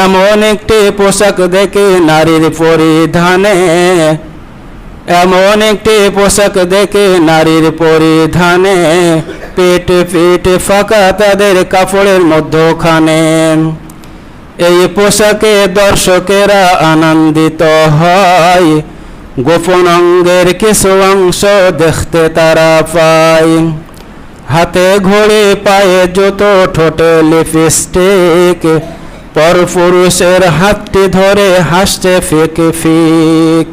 এমন একটি পোশাক দেখে নারীর পরিধানে, এমন একটি পোশাক দেখে নারীর পরিধানে, পেট পেট ফাঁকা তাদের কাপড়ের মধ্যখানে। এই পোশাকে দর্শকেরা আনন্দিত হয়, গোপন অঙ্গের কিছু অংশ দেখতে তারা পায়। হাতে ঘড়ি, পায়ে জুতো, ঠোঁটে লিপস্টিক, পরপুরুষের হাতটি ধরে হাসছে ফিক ফিক।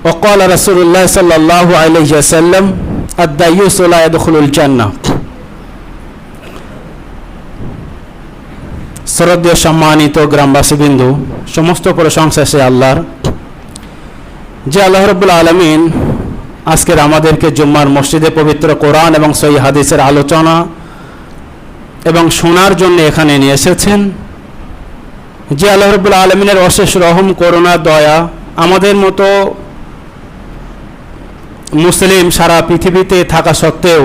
وقال رسول الله صلى الله عليه وسلم الديوث لا يدخل الجنة। শ্রদ্ধেয় সম্মানিত গ্রামবাসীবৃন্দ, সমস্ত প্রশংসা সে আল্লাহর, যে আল্লাহ রাব্বুল আলামিন আজকের আমাদেরকে জুম্মার মসজিদে পবিত্র কোরআন এবং সহিহ হাদিসের আলোচনা এবং শোনার জন্য এখানে নিয়ে এসেছেন। যে আল্লাহ রাব্বুল আলামিনের অশেষ রহম, করুণা, দয়া আমাদের মতো মুসলিম সারা পৃথিবীতে থাকা সত্ত্বেও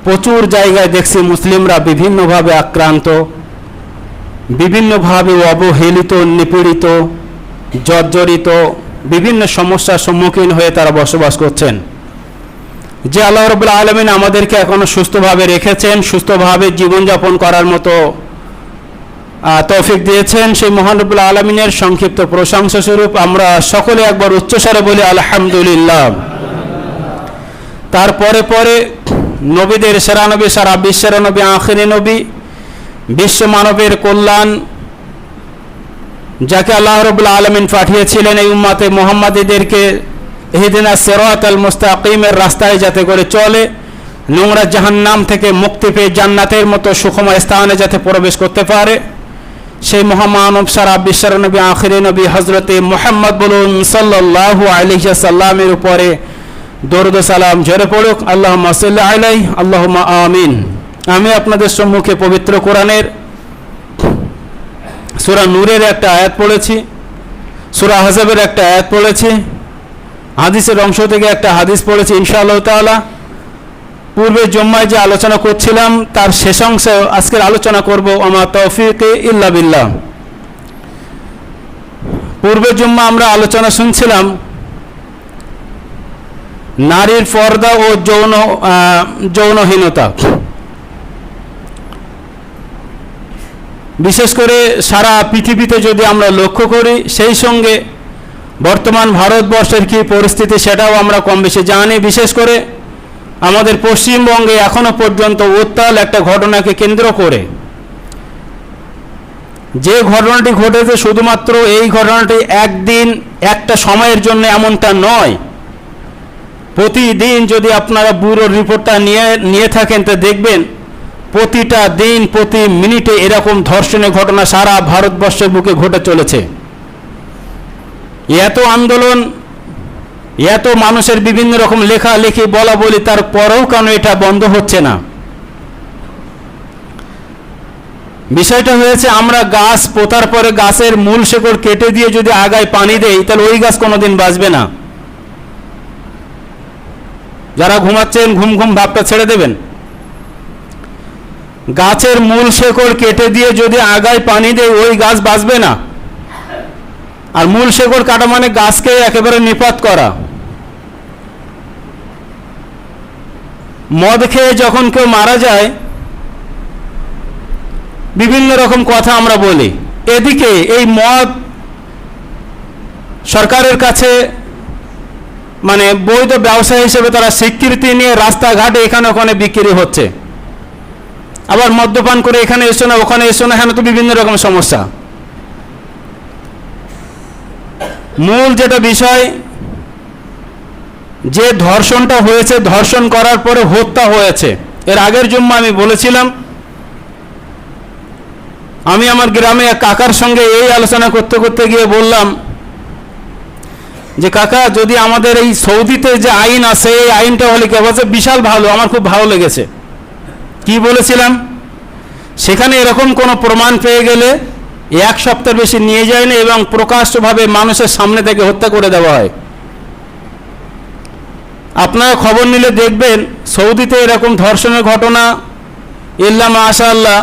প্রচুর জায়গায় দেখছি মুসলিমরা বিভিন্নভাবে আক্রান্ত, বিভিন্নভাবে অবহেলিত, নিপীড়িত, জর্জরিত, বিভিন্ন সমস্যার সম্মুখীন হয়ে তারা বসবাস করছেন। যে আল্লাহ রাব্বুল আলামিন আমাদেরকে এখনো সুস্থভাবে রেখেছেন, সুস্থভাবে জীবনযাপন করার মতো তৌফিক দিয়েছেন, সেই মহান রব্বুল আলামিনের সংক্ষিপ্ত প্রশংসা স্বরূপ আমরা সকলে একবার উচ্চস্বরে বলি আলহামদুলিল্লাহ। তারপরে পরে নবীদের সেরা নবী, সারা বিশ্বের নবী, আখিরি নবী, বিশ্ব মানবের কল্যাণ, যাকে আল্লাহ রাব্বুল আলামিন পাঠিয়েছিলেন এই উম্মতে মুহাম্মাদীদেরকে ইহদিনাস সিরাতাল মুস্তাকিমের রাস্তায় যাতে করে চলে, নোংরা জাহান্নাম থেকে মুক্তি পেয়ে জান্নাতের মতো সুখময় স্থানে যাতে প্রবেশ করতে পারে, সেই মহামানব সারা বিশ্বের নবী, আখিরি নবী হযরতে মুহাম্মদ বলুন সাল্লাল্লাহু আলাইহি ওয়াসাল্লামের উপরে দরুদ ও সালাম ঝরে পড়ুক। আল্লাহুম্মা সাল্লি আলাইহি, আল্লাহুম্মা আমিন। আমি আপনাদের সম্মুখে পবিত্র কোরআনের সূরা নূরের একটা আয়াত পড়েছি, সূরা আহজাবের একটা আয়াত পড়েছি, হাদিসের অংশ থেকে একটা হাদিস পড়েছি ইনশাআল্লাহ তাআলা। পূর্বে জুম্মায় যে আলোচনা করছিলাম তার শেষ অংশে আজকের আলোচনা করব, আমা তৌফিকে ইল্লা বিল্লাহ। পূর্বে জুম্মা আমরা আলোচনা শুনছিলাম নারীর পর্দা ও যৌনহীনতা। বিশেষ করে সারা পৃথিবীতে যদি আমরা লক্ষ্য করি, সেই সঙ্গে বর্তমান ভারতবর্ষের কী পরিস্থিতি সেটাও আমরা কম বেশি জানি। বিশেষ করে আমাদের পশ্চিমবঙ্গে এখনো পর্যন্ত উত্তাল একটা ঘটনাকে কেন্দ্র করে, যে ঘটনাটি ঘটেছে শুধুমাত্র এই ঘটনাটি একদিন একটা সময়ের জন্য এমনটা নয়, প্রতিদিন যদি আপনারা ব্যুরোর রিপোর্টটা নিয়ে থাকেন তো দেখবেন প্রতিটা দিন, প্রতি মিনিটে এরকম ধর্ষণের ঘটনা সারা ভারতবর্ষের বুকে ঘটে চলেছে। এত আন্দোলন, এত মানুষের বিভিন্ন রকম লেখালেখি, বলা বলি, তারপরেও কেন এটা বন্ধ হচ্ছে না? বিষয়টা হয়েছে, আমরা গাছ পোতার পরে গাছের মূল শেকড় কেটে দিয়ে যদি আগায় পানি দেই তাহলে ওই গাছ কোনোদিন বাঁচবে না। যারা ঘুমাচ্ছেন ঘুম ঘুম ভাবটা ছেড়ে দেবেন। গাছের মূল শেকড় কেটে দিয়ে যদি আগায় পানি দেয় ওই গাছ বাঁচবে না। আর মূল শেকড় কাটা মানে গাছকে একেবারে নিপাত করা। মদ খেয়ে যখন কেউ মারা যায় বিভিন্ন রকম কথা আমরা বলি, এদিকে এই মদ সরকারের কাছে মানে বৈধ ব্যবসা হিসেবে তারা স্বীকৃতি নিয়ে রাস্তাঘাটে এখানে ওখানে বিক্রি হচ্ছে। আবার মদ্যপান করে এখানে এসো না, ওখানে এসো না, এখানে তো বিভিন্ন রকম সমস্যা। মূল যেটা বিষয়, যে ধর্ষণটা হয়েছে, ধর্ষণ করার পরে হত্যা হয়েছে। এর আগের জুম্মা আমি বলেছিলাম, আমি আমার গ্রামে এক কাকার সঙ্গে এই আলোচনা করতে করতে গিয়ে বললাম যে কাকা, যদি আমাদের এই সৌদিতে যে আইন আছে এই আইনটা হলে কি বলছে, বিশাল ভালো, আমার খুব ভালো লেগেছে। কি বলেছিলাম, সেখানে এরকম কোনো প্রমাণ পেয়ে গেলে এক সপ্তাহের বেশি নিয়ে যায় না এবং প্রকাশ্যভাবে মানুষের সামনে থেকে হত্যা করে দেওয়া হয়। আপনারা খবর নিলে দেখবেন সৌদিতে এরকম ধর্ষণের ঘটনা ইল্লা মাশাআল্লাহ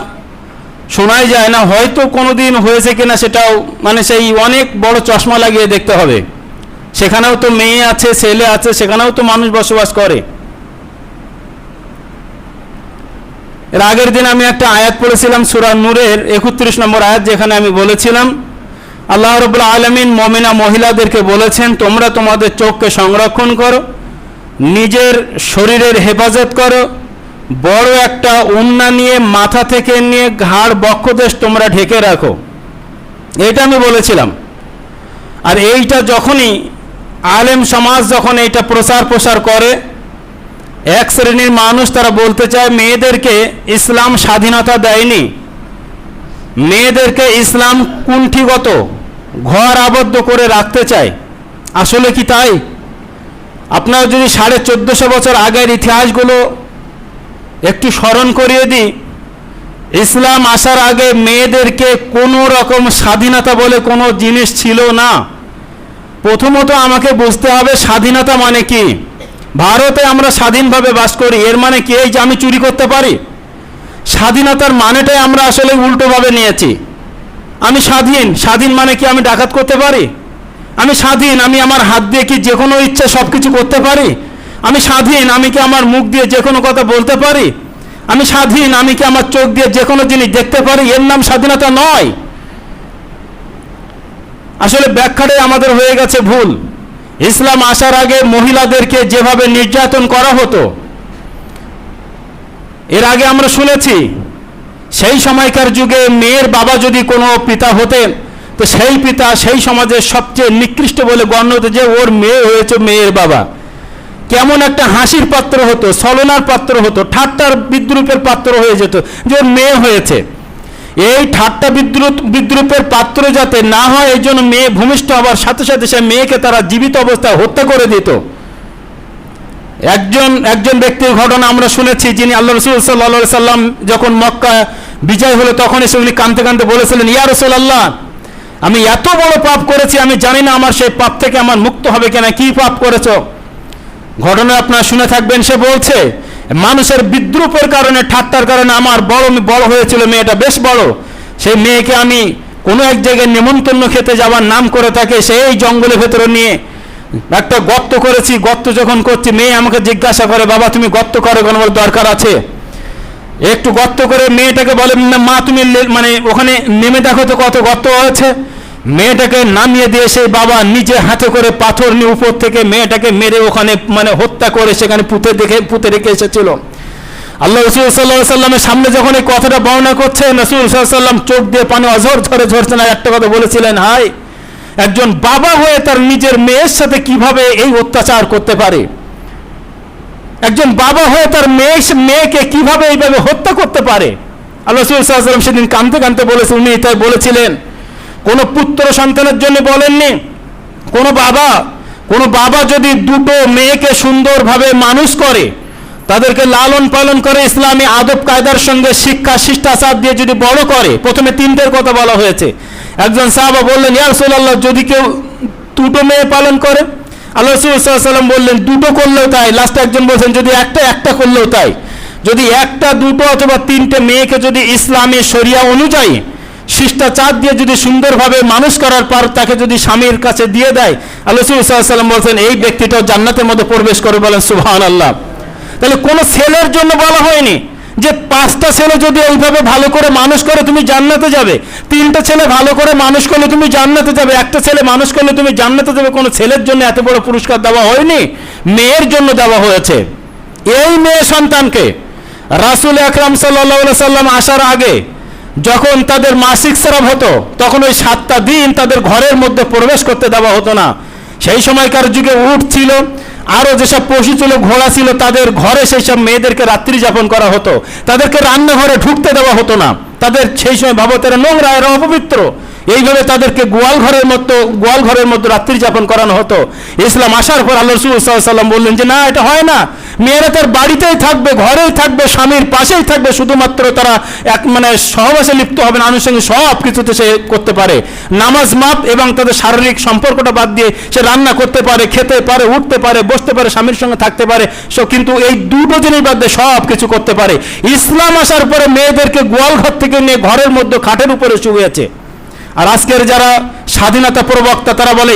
শোনাই যায় না, হয়তো কোনোদিন হয়েছে কিনা সেটাও মানে সেই অনেক বড় চশমা লাগিয়ে দেখতে হবে। সেখানেও তো মেয়ে আছে, ছেলে আছে, সেখানেও তো মানুষ বসবাস করে। এর আগের দিন আমি একটা আয়াত পড়েছিলাম সূরা নূরের 31 নম্বর আয়াত, যেখানে আমি বলেছিলাম আল্লাহ রাব্বুল আলামিন মুমিনা মহিলাদেরকে বলেছেন, তোমরা তোমাদের চোখকে সংরক্ষণ করো, নিজের শরীরের হেফাজত করো, বড় একটা ওড়না নিয়ে মাথা থেকে নিয়ে ঘাড় বক্ষদেশ তোমরা ঢেকে রাখো। এটা আমি বলেছিলাম। আর এইটা যখনই আলেম সমাজ যখন এইটা প্রসার করে, এক শ্রেণীর মানুষ তারা বলতে চায় মেয়েদেরকে ইসলাম স্বাধীনতা দেয়নি, মেয়েদেরকে ইসলাম কুণ্ঠিগত ঘর আবদ্ধ করে রাখতে চায়। আসলে কি তাই? আপনারা যদি 1450 বছর আগের ইতিহাসগুলো একটু স্মরণ করিয়ে দিই, ইসলাম আসার আগে মেয়েদেরকে কোনো রকম স্বাধীনতা বলে কোনো জিনিস ছিল না। প্রথমত আমাকে বুঝতে হবে স্বাধীনতা মানে কি। ভারতে আমরা স্বাধীনভাবে বাস করি, এর মানে কি এই যে আমি চুরি করতে পারি? স্বাধীনতার মানেটাই আমরা আসলে উল্টোভাবে নিয়েছি। আমি স্বাধীন মানে কি আমি ডাকাত করতে পারি? আমি স্বাধীন, আমি আমার হাত দিয়ে কি যে কোনো ইচ্ছা সব কিছু করতে পারি? আমি স্বাধীন, আমি কি আমার মুখ দিয়ে যে কোনো কথা বলতে পারি? আমি স্বাধীন, আমি কি আমার চোখ দিয়ে যে কোনো জিনিস দেখতে পারি? এর নাম স্বাধীনতা নয়। আসলে ব্যাখ্যাটাই আমাদের হয়ে গেছে ভুল। ইসলাম আসার আগে মহিলাদেরকে যেভাবে নির্যাতন করা হতো, এর আগে আমরা শুনেছি সেই সময়কার যুগে মেয়ের বাবা যদি কোনো পিতা হতেন, তো সেই পিতা সেই সমাজের সবচেয়ে নিকৃষ্ট বলে গণ্য হতো, যে ওর মেয়ে হয়েছে মেয়ের বাবা। কেমন একটা হাসির পাত্র হতো, ছলনার পাত্র হতো, ঠাট্টার বিদ্রুপের পাত্র হয়ে যেত যে ওর মেয়ে হয়েছে। এই ঠাট্টা বিদ্রুপের পাত্র যাতে না হয়, এই জন্য মেয়ে ভূমিষ্ঠ হওয়ার সাথে সাথে সে মেয়েকে তারা জীবিত অবস্থায় হত্যা করে দিত। একজন ব্যক্তির ঘটনা আমরা শুনেছি, যিনি আল্লাহ রাসূল সাল্লাল্লাহু আলাইহি সাল্লাম যখন মক্কা বিজয় হলো, তখন এসে উনি কাঁদতে কাঁদতে বলেছিলেন, ইয়া রাসূলুল্লাহ, আমি এত বড় পাপ করেছি, আমি জানি না আমার সেই পাপ থেকে আমার মুক্ত হবে কিনা। কি পাপ করেছো? ঘটনা আপনারা শুনে থাকবেন। সে বলছে, মানুষের বিদ্রুপের কারণে, ঠাট্টার কারণে আমার বড় হয়েছিল মেয়েটা, বেশ বড়। সেই মেয়েকে আমি কোনো এক জায়গায় নেমন্তন্ন খেতে যাওয়ার নাম করে তাকে সেই জঙ্গলের ভেতরে নিয়ে একটা গর্ত করেছি। গর্ত যখন করছি, মেয়ে আমাকে জিজ্ঞাসা করে, বাবা তুমি গর্ত করো কেন? বলে দরকার আছে। একটু গর্ত করে মেয়েটাকে বলে, মা তুমি মানে ওখানে নেমে দেখো তো কত গর্ত হয়েছে। মেয়েটাকে নামিয়ে দিয়ে সেই বাবা নিজে হাতে করে পাথর নিয়ে উপর থেকে মেয়েটাকে মেরে ওখানে মানে হত্যা করে সেখানে পুঁতে রেখে এসেছিল। আল্লাহ রাসূল সাল্লাল্লাহু আলাইহি সাল্লামের সামনে যখন এই কথাটা বর্ণনা করছে, রাসূল সাল্লাল্লাহু আলাইহি সাল্লাম চোখ দিয়ে পানি অঝর ঝরছে না। একটা কথা বলেছিলেন, হায়, একজন বাবা হয়ে তার নিজের মেয়ের সাথে কিভাবে এই অত্যাচার করতে পারে? একজন বাবা হয়ে তার মেয়েকে কিভাবে এইভাবে হত্যা করতে পারে? আল্লাহ রাসূল সাল্লাল্লাহু আলাইহি সাল্লাম সেদিন কাঁদতে কাঁদতে বলেছে, উনি তাই বলেছিলেন। কোনো পুত্র সন্তানের জন্য বলেননি। কোনো বাবা যদি দুটো মেয়েকে সুন্দরভাবে মানুষ করে, তাদেরকে লালন পালন করে, ইসলামী আদব কায়দার সঙ্গে শিক্ষা শিষ্টাচার দিয়ে যদি বড় করে, প্রথমে তিনটের কথা বলা হয়েছে। একজন সাহাবা বললেন, ইয়া রাসূলুল্লাহ, যদি কেউ দুটো মেয়ে পালন করে? আল্লাহ রাসূল সাল্লাল্লাহু আলাইহি সাল্লাম বললেন, দুটো করলেও তাই। লাস্টে একজন বলছেন, যদি একটা করলেও তাই। যদি একটা, দুটো অথবা তিনটে মেয়েকে যদি ইসলামী শরিয়া অনুযায়ী শিষ্টাচার দিয়ে যদি সুন্দরভাবে মানুষ করার পর তাকে যদি স্বামীর কাছে দিয়ে দেয়, আল্লাহ রাসূল সাল্লাল্লাহু আলাইহি সাল্লাম বলছেন এই ব্যক্তিটাও জান্নাতের মধ্যে প্রবেশ করে। বলেন সুবহানাল্লাহ। তাহলে কোনো ছেলের জন্য বলা হয়নি যে 5টা ছেলে যদি এইভাবে ভালো করে মানুষ করে তুমি জান্নাতে যাবে, 3টে ছেলে ভালো করে মানুষ করলে তুমি জান্নাতে যাবে, একটা ছেলে মানুষ করলে তুমি জান্নাতে যাবে। কোনো ছেলের জন্য এত বড় পুরস্কার দেওয়া হয়নি, মেয়ের জন্য দেওয়া হয়েছে। এই মেয়ে সন্তানকে রাসূল আকরাম সাল্লাল্লাহু আলাইহি সাল্লাম আসার আগে যখন তাদের মাসিক স্রাব হতো, তখন ওই 7টা দিন তাদের ঘরের মধ্যে প্রবেশ করতে দেওয়া হতো না। সেই সময়কার যুগে উট ছিল, আরো যেসব পশু ছিল, ঘোড়া ছিল, তাদের ঘরে সেই সব মেয়েদেরকে রাত্রি যাপন করা হতো। তাদেরকে রান্নাঘরে ঢুকতে দেওয়া হতো না। তাদের সেই সময় ভাবতেরা নোংরা, এরা অপবিত্র। এইভাবে তাদেরকে গোয়াল ঘরের মতো রাত্রি যাপন করানো হতো। ইসলাম আসার পর আল্লাহ রাসূল সাল্লাল্লাহু আলাইহি ওয়াসাল্লাম বললেন যে না, এটা হয় না, মেয়েরা তার বাড়িতেই থাকবে, ঘরেই থাকবে, স্বামীর পাশেই থাকবে, শুধুমাত্র তারা সহবাসে লিপ্ত হবে না, আনুষঙ্গিক সব কিছুতে সে করতে পারে, নামাজ মাপ এবং তাদের শারীরিক সম্পর্কটা বাদ দিয়ে সে রান্না করতে পারে, খেতে পারে, উঠতে পারে, বসতে পারে, স্বামীর সঙ্গে থাকতে পারে, কিন্তু এই দুটো জিনিস বাদ দিয়ে সব কিছু করতে পারে। ইসলাম আসার পরে মেয়েদেরকে গোয়াল ঘর থেকে নিয়ে ঘরের মধ্যে খাটের উপরে শুয়েছে। আর আজকের যারা স্বাধীনতা প্রবক্তা তারা বলে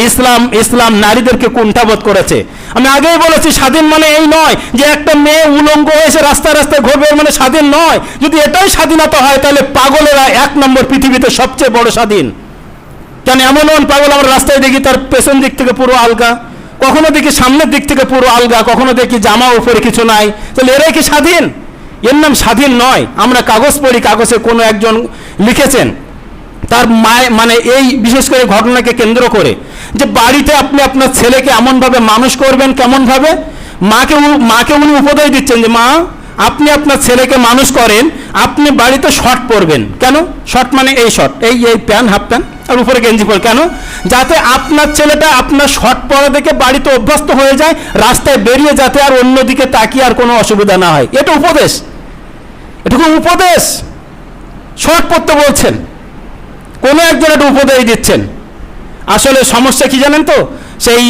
ইসলাম নারীদেরকে কুণ্ঠাবোধ করেছে। আমি আগেই বলেছি, স্বাধীন মানে এই নয় যে একটা মেয়ে উলঙ্গ হয়েছে রাস্তায় রাস্তায় ঘুরবে, মানে স্বাধীন নয়। যদি এটাই স্বাধীনতা হয় তাহলে পাগলেরা 1 নম্বর পৃথিবীতে সবচেয়ে বড় স্বাধীন। কেন এমন পাগল আমরা রাস্তায় দেখি তার পেছন দিক থেকে পুরো আলগা, কখনো দেখি সামনের দিক থেকে পুরো আলগা, কখনো দেখি জামা উপরে কিছু নাই, তাহলে এরাই কি স্বাধীন? এর নাম স্বাধীন নয়। আমরা কাগজ পড়ি, কাগজে কোনো একজন লিখেছেন তার মানে এই বিশেষ করে ঘটনাকে কেন্দ্র করে যে বাড়িতে আপনি আপনার ছেলেকে এমনভাবে মানুষ করবেন, কেমনভাবে মাকে উনি উপদেশ দিচ্ছেন যে মা, আপনি আপনার ছেলেকে মানুষ করেন, আপনি বাড়িতে শর্ট পরবেন। কেন শর্ট? মানে এই শর্ট, এই প্যান্ট, হাফ প্যান্ট আর উপরে গেঞ্জি পর, কেন? যাতে আপনার ছেলেটা আপনার শর্ট পরা দেখে বাড়িতে অভ্যস্ত হয়ে যায়, রাস্তায় বেরিয়ে যাতে আর অন্যদিকে তাকিয়ে আর কোনো অসুবিধা না হয়। এটা উপদেশ, এটুকু উপদেশ। শর্ট পরতে বলছেন, কোনো একজন একটা উপদেশ দিচ্ছেন। আসলে সমস্যা কি জানেন তো, সেই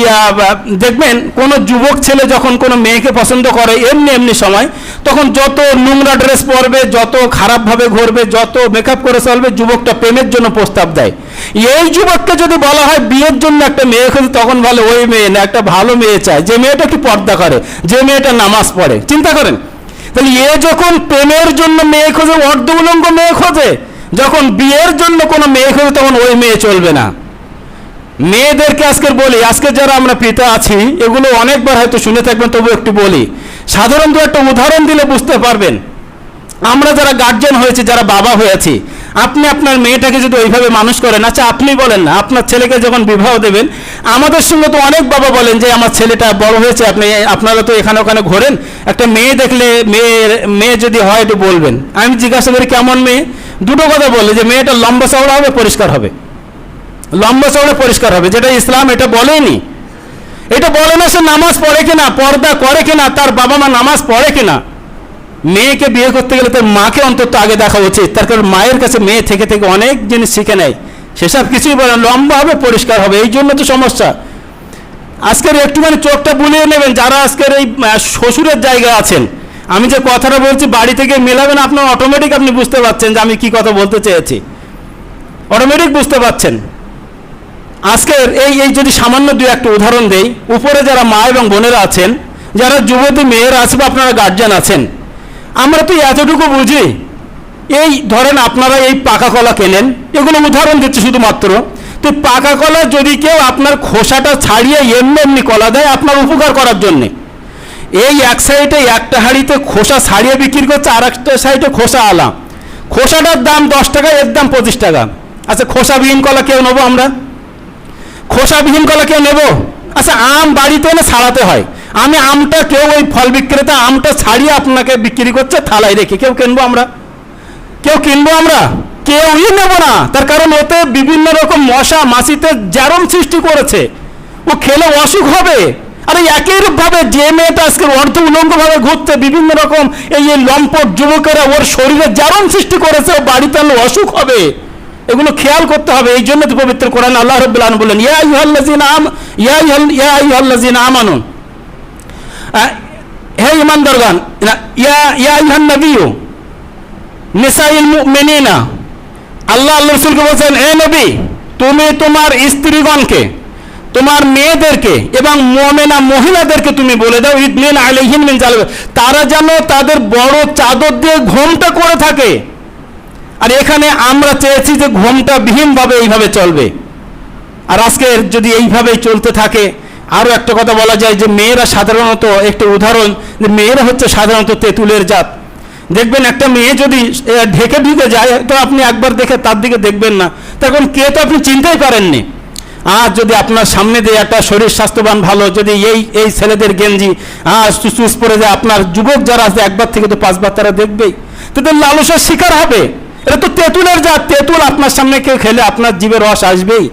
দেখবেন কোনো যুবক ছেলে যখন কোনো মেয়েকে পছন্দ করে এমনি সময়, তখন যত নোংরা ড্রেস পরবে, যত খারাপভাবে ঘুরবে, যত মেকআপ করে চলবে, যুবকটা প্রেমের জন্য প্রস্তাব দেয়। এই যুবককে যদি বলা হয় বিয়ের জন্য একটা মেয়ে খুঁজে, তখন বলে ওই মেয়ে না, একটা ভালো মেয়ে চায়, যে মেয়েটা কি পর্দা করে, যে মেয়েটা নামাজ পড়ে। চিন্তা করেন, তাহলে যখন প্রেমের জন্য মেয়ে খোঁজে, অর্ধ উলঙ্গ মেয়ে খোঁজে, যখন বিয়ের জন্য কোনো মেয়ে খোঁজে তখন ওই মেয়ে চলবে না। মেয়েদেরকে আজকের বলি, আজকে যারা আমরা পিতা আছি, এগুলো অনেকবার হয়তো শুনে থাকবেন, তবু একটু বলি। সাধারণত একটা উদাহরণ দিলে বুঝতে পারবেন। আমরা যারা গার্জেন হয়েছে, যারা বাবা হয়েছি, আপনি আপনার মেয়েটাকে যদি ওইভাবে মানুষ করেন, আচ্ছা আপনি বলেন না, আপনার ছেলেকে যখন বিবাহ দেবেন, আমাদের সঙ্গে তো অনেক বাবা বলেন যে আমার ছেলেটা বড় হয়েছে, আপনারা তো এখানে ওখানে ঘোরেন, একটা মেয়ে দেখলে মেয়ে যদি হয় একটু বলবেন। আমি জিজ্ঞাসা করি কেমন মেয়ে, দুটো কথা বলে যে মেয়েটা লম্বা চওড়া হবে, পরিষ্কার হবে, লম্বা চওড়া পরিষ্কার হবে, যেটা ইসলাম এটা বলেনি। এটা বলে না সে নামাজ পড়ে কিনা, পর্দা করে কিনা, তার বাবা মা নামাজ পড়ে কিনা। মেয়েকে বিয়ে করতে গেলে তার মাকে অন্তত আগে দেখা উচিত, তার কারণ মায়ের কাছে মেয়ে থেকে থেকে অনেক জিনিস শিখে নেয়। সেসব কিছুই বলে লম্বা হবে, পরিষ্কার হবে, এই জন্য তো সমস্যা। আজকের একটুখানি চোখটা বুলিয়ে নেবেন যারা আজকের এই শ্বশুরের জায়গায় আছেন। আমি যে কথাটা বলছি বাড়ি থেকে মেলাবেন, আপনার অটোমেটিক আপনি বুঝতে পারছেন যে আমি কি কথা বলতে চেয়েছি, অটোমেটিক বুঝতে পারছেন। আজকের এই যদি সামান্য 2-1টা উদাহরণ দেই, উপরে যারা মা এবং বোনেরা আছেন, যারা যুবতী মেয়েরা আছে বা আপনারা গার্জিয়ান আছেন, আমরা তো এতটুকু বুঝি, এই ধরেন আপনারা এই পাকা কলা কেনেন, এগুলো উদাহরণ দিচ্ছি শুধুমাত্র। তো পাকা কলা যদি কেউ আপনার খোসাটা ছাড়িয়ে এমনি কলা দেয় আপনার উপকার করার জন্যে, এই এক সাইডে একটা হাঁড়িতে খোসা ছাড়িয়ে বিক্রি করছে, আর একটা সাইডে খোসা আলা, খোসাটার দাম 10 টাকা, এর দাম 25 টাকা। আচ্ছা খোসাবিহীন কলা কেউ নেবো আমরা? খোসাবিহীন কলা কেউ নেবো? আচ্ছা আম বাড়িতে এনে ছাড়াতে হয়, আমি আমটা, কেউ ওই ফল বিক্রেতা আমটা ছাড়িয়ে আপনাকে বিক্রি করছে থালায় রেখে, কেউ কিনবো আমরা? কেউই নেবো না। তার কারণ ওতে বিভিন্ন রকম মশা মাছিতে জারম সৃষ্টি করেছে, ও খেলে অসুখ হবে। আর একই রূপভাবে যে মেয়েটা আজকে অর্ধ উলঙ্গভাবে ঘুরতে, বিভিন্ন রকম এই লম্পট যুবকেরা ওর শরীরে জারম সৃষ্টি করেছে, ও বাড়িতে আনলে অসুখ হবে। এগুলো খেয়াল করতে হবে। এই জন্য তো পবিত্র কোরআন আল্লাহ রাব্বুল আলামিন বলেন ইয়া আইয়ুহাল্লাযীনা আমানু, হে ঈমানদারগণ, ইয়া আইয়ুহান নাবিয়্যু নিসাইল মুমিনিনা, আল্লাহ রাসূলকে বলেন হে নবী, তুমি তোমার স্ত্রীগণকে, তোমার মেয়েদেরকে এবং মুমিনা মহিলাদেরকে তুমি বলে দাও ইদনিনা আলাইহিন মিন জালাবিব, তারা যেন তাদের বড় চাদর দিয়ে ঘোমটা করে থাকে। আর এখানে আমরা চেয়েছি যে ঘোমটা বিহীনভাবে এইভাবে চলবে। আর আজকে যদি এইভাবেই চলতে থাকে, আরও একটা কথা বলা যায় যে মেয়েরা সাধারণত, একটা উদাহরণ, যে মেয়েরা হচ্ছে সাধারণত তেঁতুলের জাত। দেখবেন একটা মেয়ে যদি ঢেকে ঢুকে যায়, তো আপনি একবার দেখে তার দিকে দেখবেন না, তখন কে তো আপনি চিনতেই পারেননি। আর যদি আপনার সামনে দিয়ে একটা শরীর স্বাস্থ্যবান ভালো, যদি এই ছেলেদের গেঞ্জি চুজ পরে যায়, আপনার যুবক যারা আছে একবার থেকে তো 5 বার তারা দেখবেই, তাদের লালসার শিকার হবে। এটা তো তেঁতুলের জাত, তেঁতুল আপনার সামনে কেউ খেলে আপনার জিভে রস আসবেই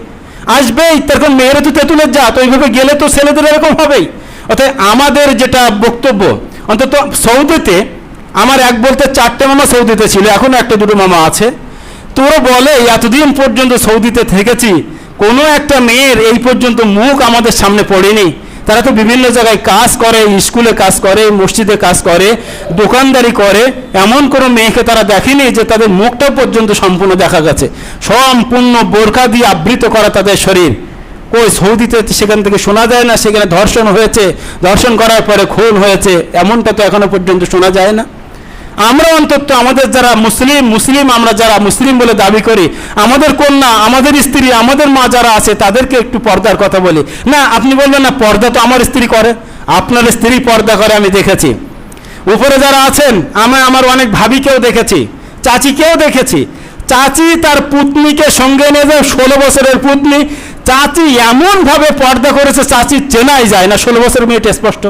আসবেই, তখন মেয়েরা তো তেঁতুলের জাত, ওইভাবে গেলে তো ছেলেদের এরকম হবেই। অর্থাৎ আমাদের যেটা বক্তব্য, অন্তত সৌদিতে আমার এক বলতে 4টে মামা সৌদিতে ছিল, এখনো 1-2 মামা আছে, তোরা বলে এতদিন পর্যন্ত সৌদিতে থেকেছি, কোনো একটা মেয়ের এই পর্যন্ত মুখ আমাদের সামনে পড়েনি। তারা তো বিভিন্ন জায়গায় কাজ করে, স্কুলে কাজ করে, মসজিদে কাজ করে, দোকানদারি করে, এমন কোনো মেয়েকে তারা দেখেনি যে তাদের মুখটা পর্যন্ত সম্পূর্ণ দেখা গেছে, সম্পূর্ণ বোরকা দিয়ে আবৃত করা তাদের শরীর। কই সৌদিতে সেখান থেকে শোনা যায় না সেখানে ধর্ষণ হয়েছে, ধর্ষণ করার পরে খুন হয়েছে, এমনটা তো এখনো পর্যন্ত শোনা যায় না। আমরা অন্তত আমাদের যারা মুসলিম আমরা যারা মুসলিম বলে দাবি করি, আমাদের কন্যা, আমাদের স্ত্রী, আমাদের মা যারা আছে তাদেরকে একটু পর্দার কথা বলি না। আপনি বলবেন না পর্দা তো আমার স্ত্রী করে, আপনার স্ত্রী পর্দা করে, আমি দেখেছি। উপরে যারা আছেন আমার অনেক ভাবিকেও দেখেছি, চাচিকেও দেখেছি। চাচি তার পুতনিকে সঙ্গে নিয়ে যায়, 16 বছরের পুতনি, চাচি এমনভাবে পর্দা করেছে চাচি চেনাই যায় না। 16 বছরের মেয়েটা স্পষ্ট,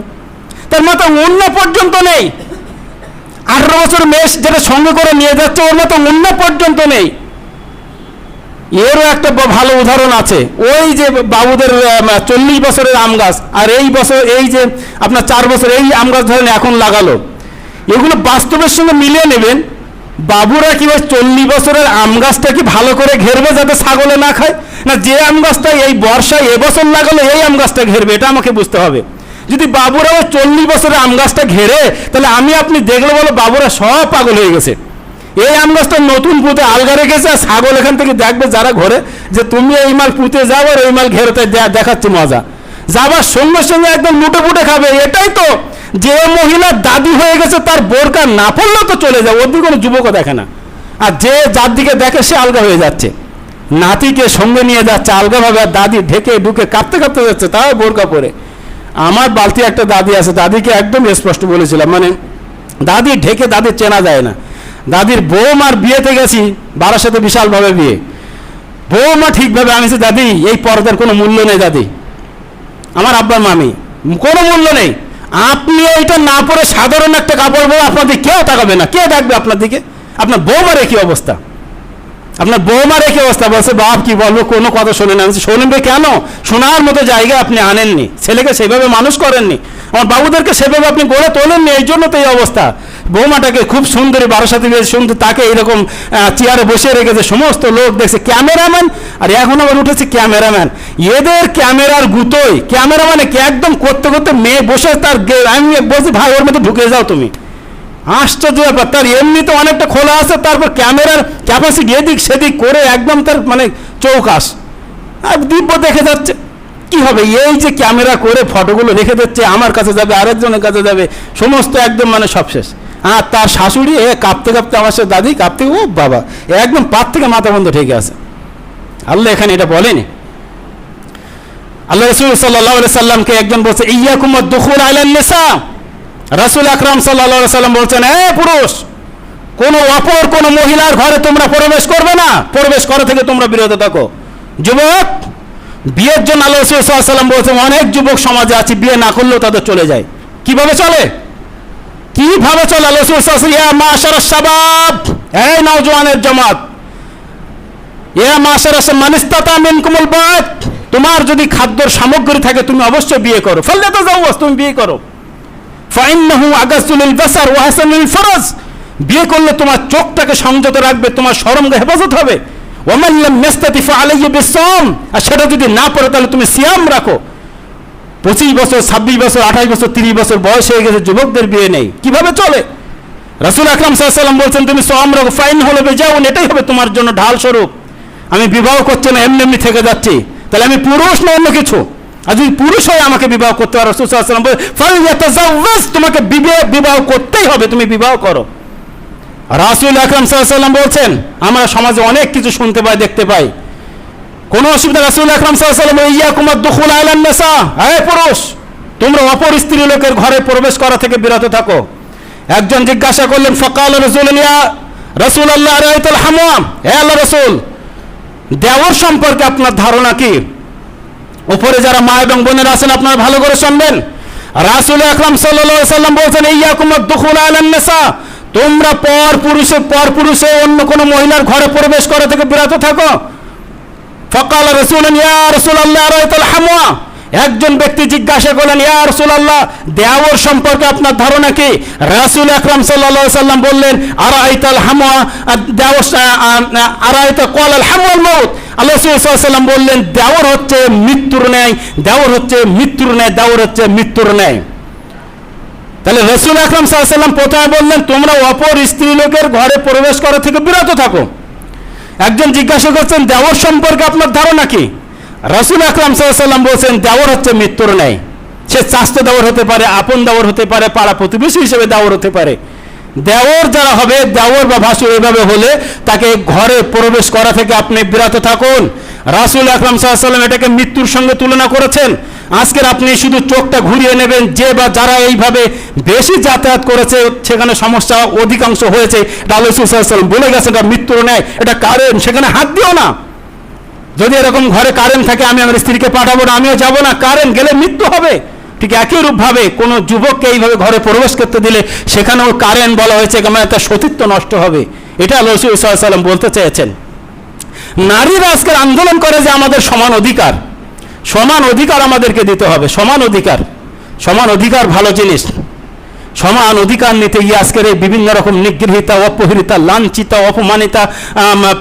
তার মাথা অন্য পর্যন্ত নেই। 18 বছর মেয়ে যেটা সঙ্গে করে নিয়ে যাচ্ছে ওর মতো অন্য পর্যন্ত নেই। এরও একটা ভালো উদাহরণ আছে, ওই যে বাবুদের 40 বছরের আম গাছ, আর এই বছর এই যে আপনার 4 বছর এই আম গাছ ধরেন এখন লাগালো, এগুলো বাস্তবের সঙ্গে মিলিয়ে নেবেন। বাবুরা কি ওই 40 বছরের আম গাছটা কি ভালো করে ঘেরবে যাতে ছাগলে না খায়, না যে আম গাছটা এই বর্ষায় এবছর লাগালো এই আম গাছটা ঘেরবে? এটা আমাকে বুঝতে হবে। যদি বাবুরা ওই 40 বছরের আম গাছটা ঘেরে, তাহলে আমি আপনি দেখলে বলো বাবুরা সব পাগল হয়ে গেছে। এই আম গাছটা নতুন পুঁতে আলগা রেখেছে, আর ছাগল এখান থেকে দেখবে যারা ঘরে যে তুমি এই মাল পুঁতে যাও আর ওই মাল ঘেরোতে দেখাচ্ছে মজা, যাবার সঙ্গে সঙ্গে একদম লুটে পুটে খাবে। এটাই তো, যে মহিলা দাদি হয়ে গেছে তার বোরকা না পড়লেও তো চলে যায়, ওর দিকে কোনো যুবকও দেখে না, আর যে যার দিকে দেখে সে আলগা হয়ে যাচ্ছে, নাতিকে সঙ্গে নিয়ে যাচ্ছে আলগাভাবে, আর দাদি ঢেকে ঢুকে কাঁপতে কাঁপতে যাচ্ছে, তাও বোরকা পরে। আমার বালতি একটা দাদি আছে, দাদিকে একদম স্পষ্ট বলেছিলাম, মানে দাদি ঢেকে, দাদি চেনা যায় না। দাদির বৌমার বিয়েতে গেছি, বারাসাতে বিশালভাবে বিয়ে, বৌমা ঠিকভাবে, আমি দাদি এই পর্দার কোনো মূল্য নেই, দাদি আমার আব্বার মামি, কোনো মূল্য নেই, আপনি এইটা না পরে সাধারণ একটা কাপড় পরে আপনাদের কেউ তাকাবে না, কে দেখবে আপনার দিকে? আপনার বৌমার একই অবস্থা, আপনার বৌমার একই অবস্থা। বলছে বাপ কি বলবো, কোনো কথা শোনেন না। শোনবে কেন? শোনার মতো জায়গায় আপনি আনেননি, ছেলেকে সেভাবে মানুষ করেননি, আমার বাবুদেরকে সেভাবে আপনি গড়ে তোলেননি, এই জন্য তো এই অবস্থা। বৌমাটাকে খুব সুন্দরী, বারাসাতে গিয়ে সুন্দর, তাকে এইরকম চেয়ারে বসে রেখেছে, সমস্ত লোক দেখছে, ক্যামেরাম্যান, আর এখন আবার উঠেছে ক্যামেরাম্যান। এদের ক্যামেরার গুতোয় ক্যামেরাম্যানে একদম করতে করতে মেয়ে বসে, তার আমি বলছি ভাই ওর মধ্যে ঢুকে যাও তুমি। আশ্চর্য ব্যাপার, তার এমনিতে অনেকটা খোলা আছে, তারপর ক্যামেরার ক্যাপাসিটি এদিক সেদিক করে একদম তার মানে চৌকাশ, আর দিব্য দেখে যাচ্ছে। কি হবে, এই যে ক্যামেরা করে ফটোগুলো রেখে দিচ্ছে, আমার কাছে যাবে, আরেকজনের কাছে যাবে, সমস্ত একদম মানে সব শেষ। আর তার শাশুড়ি কাঁপতে কাঁপতে আমার সাথে, দাদি কাঁপতে, ও বাবা একদম পাত থেকে মাথা বন্ধ ঠেকে আছে। আল্লাহ এখানে এটা বলেনি। আল্লাহ রাসূল সাল্লাল্লাহু আলাইহি সাল্লামকে একজন বলছে ইয়াকুম আদ-দুখুল আলান নিসা, রাসূল আকরাম সাল্লাল্লাহু আলাইহি সাল্লাম বলছেন, হে পুরুষ, কোনো অপর কোনো মহিলার ঘরে তোমরা প্রবেশ করবে না, প্রবেশ করা থেকে তোমরা বিরত থাকো। যুবক, বিয়ের জন্য আল্লাহ রাসূল সাল্লাল্লাহু আলাইহি সাল্লাম বলছেন, অনেক যুবক সমাজে আছে বিয়ে না করলেও তাদের চলে যায়। কিভাবে চলে? কিভাবে চলে? আল্লাহ রাসূল সাল্লাল্লাহু আলাইহি ওয়াসাল্লাম, ইয়া মাশারাশ শাবাব, এই নওজওয়ানের জামাত, ইয়া মাশারাশ মান ইসতাতা মিনকুমুল বাত, তোমার যদি খাদ্যর সামগ্রী থাকে তুমি অবশ্যই বিয়ে করো। ফালতাযাওয়াজ, তুমি বিয়ে করো। ফাইন্নাহু আগাযু লিল বাসার ওয়া হাসানু লিল ফরাজ, বিয়ে করলে তোমার চোখটাকে সংযত রাখবে, তোমার শরমকে হেফাজত হবে। ওয়া মান লাম ইয়াস্তাতি ফাআলাইহি বিসসাম, আর সেটা যদি না পারো তাহলে তুমি সিয়াম রাখো। 25 বছর, 26 বছর, 28 বছর, 30 বছর বয়স হয়ে গেছে, যুবকদের বিয়ে নেই, কিভাবে চলে? রাসূল আকরাম সাল্লাল্লাহু আলাইহি ওয়াসাল্লাম বলছেন, তুমি সিয়াম রাখো, ফাইন হলো বেজাউন, এটাই হবে তোমার জন্য ঢাল স্বরূপ। আমি বিবাহ করছি না, এমনি এমনি থেকে যাচ্ছি, তাহলে আমি পুরুষ না অন্য কিছু? আর যদি পুরুষ হয় আমাকে বিবাহ করতে পারো, রাসূল সাল্লাল্লাহু আলাইহি ওয়াসাল্লাম বলে ফালইয়াতাযাওয়াজ, তোমাকে বিবাহ করতেই হবে, তুমি বিবাহ করো। রাসূল আকরাম সাল্লাল্লাহু আলাইহি ওয়াসাল্লাম বলছেন, আমরা সমাজে অনেক কিছু শুনতে পাই, দেখতে পাই, কোনো অসুবিধা। রাসূল আকরাম সাল্লাল্লাহু আলাইহি ওয়াসাল্লাম, ইয়াকুম আদ-দুখুল আলান নিসা, হে পুরুষ, তোমরা অপর স্ত্রী লোকের ঘরে প্রবেশ করা থেকে বিরত থাকো। একজন জিজ্ঞাসা করলেন, ফাকাল রাসূলুল্লাহ, ইয়া রাসূলুল্লাহ রাআইতুল হামাম, হে আল্লাহর রাসূল, দেওর সম্পর্কে আপনার ধারণা কি? উপরে যারা মা এবং বোনেরা আছেন আপনারা ভালো করে শুনবেন। রাসূল আকরাম সাল্লাল্লাহু আলাইহি ওয়াসাল্লাম বলছেন, ইয়াকুম আদ-দুখুল আলান নিসা, তোমরা পরপুরুষে অন্য কোনো মহিলার ঘরে প্রবেশ করা থেকে বিরত থাকো। ফাকাল রাসূলুন ইয়া রাসূলুল্লাহ আরাইতাল হামওয়া, একজন ব্যক্তি জিজ্ঞাসা করলেন, ইয়া রাসূলুল্লাহ, দেওর সম্পর্কে আপনার ধারণা কি? রাসূল আকরাম সাল্লাল্লাহু আলাইহি সাল্লাম বললেন, আরাইতাল হামওয়া, দেওর আরাইতা ক্বালাল হামওয়াল মাউত। আল্লাহ রাসূল সাল্লাল্লাহু আলাইহি সাল্লাম বললেন, দেওর হচ্ছে মৃত্যুর ন্যায়, দেওর হচ্ছে মৃত্যুর ন্যায়, দেওর হচ্ছে মৃত্যুর ন্যায়। তাহলে রাসূল আকরাম সাল্লাল্লাহু আলাইহি সাল্লাম প্রথমে বললেন, তোমরা অপর স্ত্রী লোকের ঘরে প্রবেশ করা থেকে বিরত থাকো। একজন জিজ্ঞাসা করছেন, দেওর সম্পর্কে আপনার ধারণা কি? রাসূল আকরাম সাল্লাল্লাহু আলাইহি সাল্লাম বলছেন, দেওর হচ্ছে মৃত্যুর ন্যায়। সে চাস্ত দেওর হতে পারে, আপন দেওর হতে পারে, পাড়া প্রতিবেশী হিসেবে দেওর হতে পারে। দেওর যারা হবে, দেওর বা ভাসুর এভাবে হলে তাকে ঘরে প্রবেশ করা থেকে আপনি বিরত থাকুন। রাসূল আকরাম সাল্লাল্লাহু আলাইহি সাল্লাম এটাকে মৃত্যুর সঙ্গে তুলনা করেছেন। আজকের আপনি শুধু চোখটা ঘুরিয়ে নেবেন, যে বা যারা এইভাবে বেশি যাতায়াত করেছে সেখানে সমস্যা অধিকাংশ হয়েছে, রাসূল সাল্লাল্লাহু আলাইহি সাল্লাম বলে গেছেন এটা মৃত্যুর ন্যায়, এটা কারেন্ট, সেখানে হাত দিও না। যদি এরকম ঘরে কারেন্ট থাকে, আমি আমার স্ত্রীকে পাঠাবো না, আমিও যাব না, কারেন্ট গেলে মৃত্যু হবে। ঠিক একই রূপভাবে কোনো যুবককে এইভাবে ঘরে প্রবেশ করতে দিলে সেখানেও কারেন্ট বলা হয়েছে, কেমন একটা সতীত্ব নষ্ট হবে। এটা রাসূল সাল্লাল্লাহু আলাইহি সাল্লাম বলতে চেয়েছেন। নারীরা আজকের আন্দোলন করে যে আমাদের সমান অধিকার, সমান অধিকার আমাদেরকে দিতে হবে। সমান অধিকার, সমান অধিকার ভালো জিনিস। সমান অধিকার নিতে গিয়ে আজকের এই বিভিন্ন রকম নিগৃহীতা, অপহৃতা, লাঞ্ছিতা, অপমানিতা,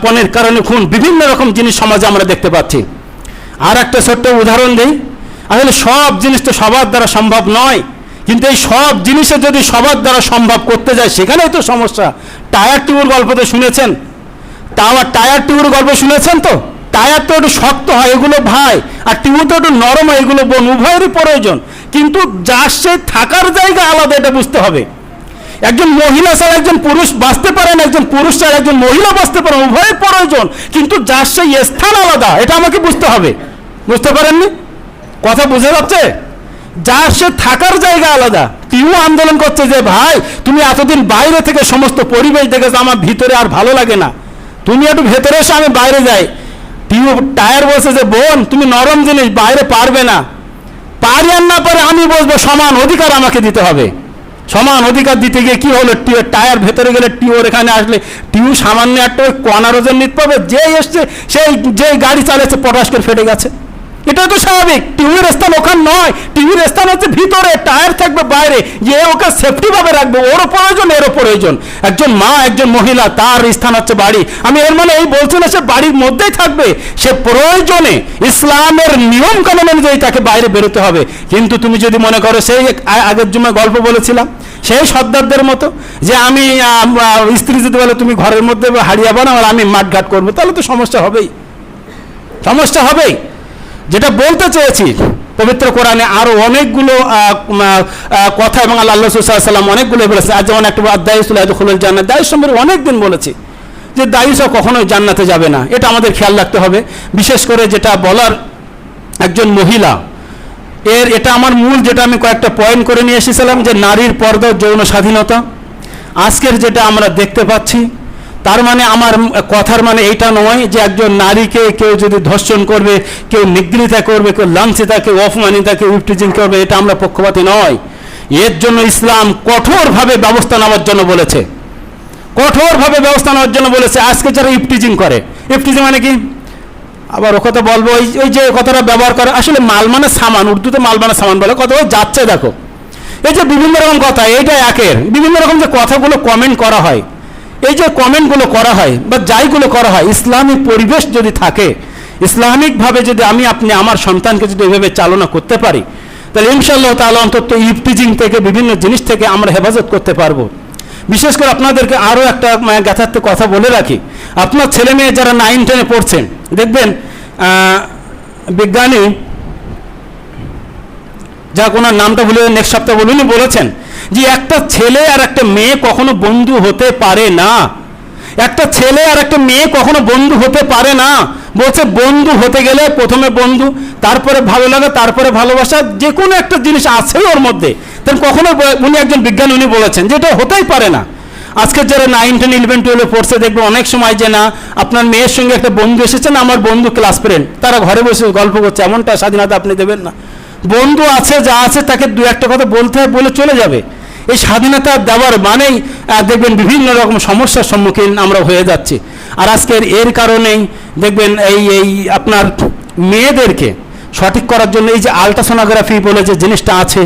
পণের কারণে খুন, বিভিন্ন রকম জিনিস সমাজে আমরা দেখতে পাচ্ছি। আর একটা ছোট্ট উদাহরণ দিই, আসলে সব জিনিস তো সবার দ্বারা সম্ভব নয়, কিন্তু এই সব জিনিসে যদি সবার দ্বারা সম্ভব করতে যায় সেখানেই তো সমস্যা। টায়ার টিউবের গল্প তো শুনেছেন, টায়ার টিউবের গল্প শুনেছেন তো? টায়ার তো একটু শক্ত হয়, এগুলো ভাই, আর টিউব তো একটু নরম হয়, এগুলো বোন, উভয়েরই প্রয়োজন। কিন্তু যার সে থাকার জায়গা আলাদা, এটা বুঝতে হবে। একজন মহিলা ছাড়া একজন পুরুষ বাঁচতে পারেন, একজন পুরুষ ছাড়া একজন মহিলা বাঁচতে পারেন, উভয়ের প্রয়োজন, কিন্তু যার সেই স্থান আলাদা, এটা আমাকে বুঝতে হবে। বুঝতে পারেননি? কথা বুঝে যাচ্ছে? যার সে থাকার জায়গা আলাদা। টিউ আন্দোলন করছে যে ভাই, তুমি এতদিন বাইরে থেকে সমস্ত পরিবেশ দেখেছো, আমার ভিতরে আর ভালো লাগে না, তুমি একটু ভেতরে এসে আমি বাইরে যাই। টায়ার বলছে যে বোন, তুমি নরম জিনিস, বাইরে পারবে না। পারি আর না পারে আমি বলবো, সমান অধিকার আমাকে দিতে হবে। সমান অধিকার দিতে গিয়ে কি হলো, টায়ার ভেতরে গেলে টিউর এখানে আসলে টিউ সামান্য একটা কণার ওজন নিতে পারবে, যে এসছে সেই যে গাড়ি চালাচ্ছে পটাশ করে ফেটে গেছে। এটা তো স্বাভাবিক। টিউবের স্থান ওখানে নয়, টিউবের স্থান হচ্ছে ভিতরে, টায়ার থাকবে বাইরে, যে ওকে সেফটি ভাবে রাখবে, ওরও প্রয়োজন, এরও প্রয়োজন। একজন মা, একজন মহিলা, তার স্থান হচ্ছে বাড়ি। আমি এর মানে এই বলছি না সে বাড়ির মধ্যেই থাকবে, সে প্রয়োজনে ইসলামের নিয়ম কানুন অনুযায়ী তাকে বাইরে বেরোতে হবে। কিন্তু তুমি যদি মনে করো, সেই আগের জুমায় গল্প বলেছিলাম, সেই সর্দারদের মতো, যে আমি স্ত্রী যদি বলে তুমি ঘরের মধ্যে হারিয়ে বানাও আর আমি মাঠঘাট করবো, তাহলে তো সমস্যা হবেই, সমস্যা হবেই। যেটা বলতে চেয়েছি, পবিত্র কোরআনে আরো অনেকগুলো কথা এবং আল্লাহ রাসূল সাল্লাল্লাহু আলাইহি ওয়াসাল্লাম অনেকগুলো বলেছে। আজ যেমন একটা দায়ীসুল ইয়াদখুলুল জান্নাত, দায়ী সম্পর্কে অনেকদিন বলেছি যে দায়ীসা কখনোই জান্নাতে যাবে না, এটা আমাদের খেয়াল রাখতে হবে। বিশেষ করে যেটা বলার একজন মহিলা, এটা আমার মূল, যেটা আমি কয়েকটা পয়েন্ট করে নিয়ে এসেছিলাম, যে নারীর পর্দা, যৌন স্বাধীনতা। আজকের যেটা আমরা দেখতে পাচ্ছি, তার মানে আমার কথার মানে এইটা নয় যে একজন নারীকে কেউ যদি ধর্ষণ করবে, কেউ নিগৃহীতা করবে, কেউ লাঞ্ছিতা, কেউ অপমানিতা, কেউ ইফটিজিং করবে, এটা আমরা পক্ষপাতী নয়। এর জন্য ইসলাম কঠোরভাবে ব্যবস্থা নেওয়ার জন্য বলেছে, কঠোরভাবে ব্যবস্থা নেওয়ার জন্য বলেছে। আজকে যারা ইফটিজিং করে, ইফটিজিং মানে কি, আবার ও কথা বলবো, ওই যে কথাটা ব্যবহার করে, আসলে মাল মানে সামান, উর্দুতে মাল মানে সামান বলে, কথা ওই যাচ্ছে দেখো, এই যে বিভিন্ন রকম কথা, এইটা একের বিভিন্ন রকম যে কথাগুলো কমেন্ট করা হয়, এই যে কমেন্টগুলো করা হয় বা যাইগুলো করা হয়, ইসলামিক পরিবেশ যদি থাকে, ইসলামিকভাবে যদি আমি আপনি আমার সন্তানকে যদি এভাবে চালনা করতে পারি, তাহলে ইনশাআল্লাহ তাআলা অন্তত ইফটিজিং থেকে, বিভিন্ন জিনিস থেকে আমরা হেফাজত করতে পারবো। বিশেষ করে আপনাদেরকে আরও একটা যথার্থ কথা বলে রাখি, আপনার ছেলে মেয়ে যারা 9-10 পড়ছেন, দেখবেন বিজ্ঞানী, যা ওনার নামটা ভুলে নেক্সট সপ্তাহে উনি বলেছেন যে একটা ছেলে আর একটা মেয়ে কখনো বন্ধু হতে পারে না। একটা ছেলে আর একটা মেয়ে কখনো বন্ধু হতে পারে না। বলছে বন্ধু হতে গেলে প্রথমে বন্ধু, তারপরে ভালো লাগা, তারপরে ভালোবাসা, যে কোনো একটা জিনিস আছে ওর মধ্যে। তাই কখনো উনি একজন বিজ্ঞানী, উনি বলেছেন যে এটা হতেই পারে না। আজকে যারা 9, 10, 11, 12 পড়ছে, দেখবে অনেক সময় যে না, আপনার মেয়ের সঙ্গে একটা বন্ধু এসেছে না, আমার বন্ধু ক্লাস ফ্রেন্ড, তারা ঘরে বসে গল্প করছে, এমনটা স্বাধীনতা আপনি দেবেন না। বন্ধু আছে, যা আছে তাকে দু একটা কথা বলতে হয়, বলে চলে যাবে। এই স্বাধীনতা দেওয়ার মানেই দেখবেন বিভিন্ন রকম সমস্যার সম্মুখীন আমরা হয়ে যাচ্ছি। আর আজকের এর কারণেই দেখবেন এই আপনার মেয়েদেরকে সঠিক করার জন্য এই যে আলট্রাসোনোগ্রাফি বলে যে জিনিসটা আছে,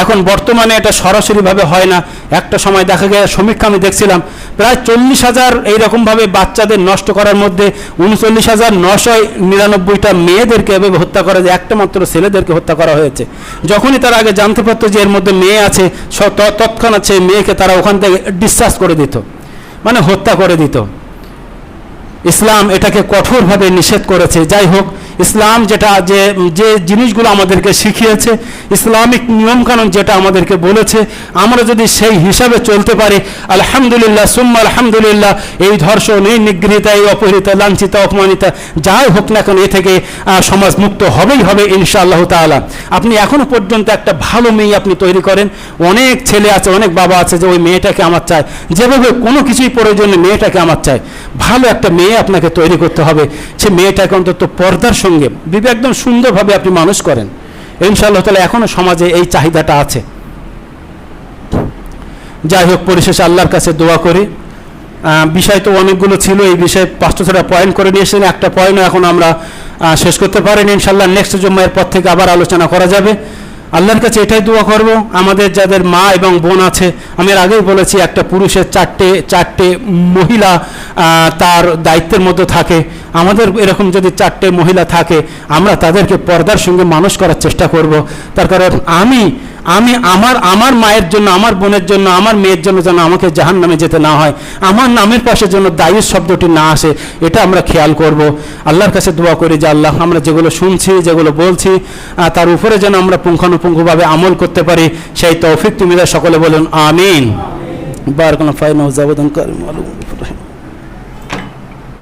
এখন বর্তমানে এটা সরাসরিভাবে হয় না। একটা সময় দেখা গেল, সমীক্ষা আমি দেখছিলাম, প্রায় 40,000 এইরকমভাবে বাচ্চাদের নষ্ট করার মধ্যে 39,999টা মেয়েদেরকে এভাবে হত্যা করা যায়, একটা মাত্র ছেলেদেরকে হত্যা করা হয়েছে। যখনই তারা আগে জানতে পারতো যে এর মধ্যে মেয়ে আছে, তৎক্ষণাৎ সেই মেয়েকে তারা ওখান থেকে ডিসচার্জ করে দিত, মানে হত্যা করে দিত। ইসলাম এটাকে কঠোরভাবে নিষেধ করেছে। যাই হোক, ইসলাম যেটা যে জিনিসগুলো আমাদেরকে শিখিয়েছে, ইসলামিক নিয়মকানুন যেটা আমাদেরকে বলেছে, আমরা যদি সেই হিসাবে চলতে পারি, আলহামদুলিল্লাহ সুম্মা আলহামদুলিল্লাহ, এই ধর্ষণ, এই নিগৃহীতা, এই অপহৃতা, লাঞ্ছিতা, অপমানিতা যাই হোক না কেন, এ থেকে সমাজ মুক্ত হবেই হবে ইনশাআল্লাহ তাআলা। আপনি এখনো পর্যন্ত একটা ভালো মেয়ে আপনি তৈরি করেন। অনেক ছেলে আছে, অনেক বাবা আছে যে ওই মেয়েটাকে আমার চাই, যেভাবে কোনো কিছুই প্রয়োজনে মেয়েটাকে আমার চাই। ভালো একটা মেয়ে আপনাকে তৈরি করতে হবে, সে মেয়েটাকে অন্তত পর্দার সঙ্গে একদম সুন্দরভাবে আপনি মানুষ করেন ইনশাআল্লাহ তাআলা। এখনো সমাজে এই চাহিদাটা আছে। যাই হোক, পরিশেষে আল্লাহর কাছে দোয়া করি। বিষয় তো অনেকগুলো ছিল, এই বিষয়ে 5-6টা পয়েন্ট করে নিয়ে এসেছেন, একটা পয়েন্টও এখন আমরা শেষ করতে পারিনি। ইনশাআল্লাহ নেক্সট জুম্মার পর থেকে আবার আলোচনা করা যাবে। আল্লাহর কাছে এটাই দোয়া করব, আমাদের যাদের মা এবং বোন আছে, আমি এর আগেই বলেছি, একটা পুরুষের চারটে মহিলা তার দায়িত্বের মধ্যে থাকে। আমাদের এরকম যদি 4টে মহিলা থাকে, আমরা তাদেরকে পর্দার সঙ্গে মানুষ করার চেষ্টা করব। তার কারণ আমি আমার মায়ের জন্য, আমার বোনের জন্য, আমার মেয়ের জন্য যেন আমাকে জাহান্নামে যেতে না হয়, আমার নামের পাশে যেন দায়ুস শব্দটি না আসে, এটা আমরা খেয়াল করব। আল্লাহর কাছে দোয়া করি যে আল্লাহ, আমরা যেগুলো শুনছি, যেগুলো বলছি, তার উপরে যেন আমরা পুঙ্খানুপুঙ্খভাবে আমল করতে পারি, সেই তৌফিক তুমি সকলে বলুন আমিন। বারাকাল্লাহু ফিকুম ওয়া জাযাকুমুল্লাহু খাইরান।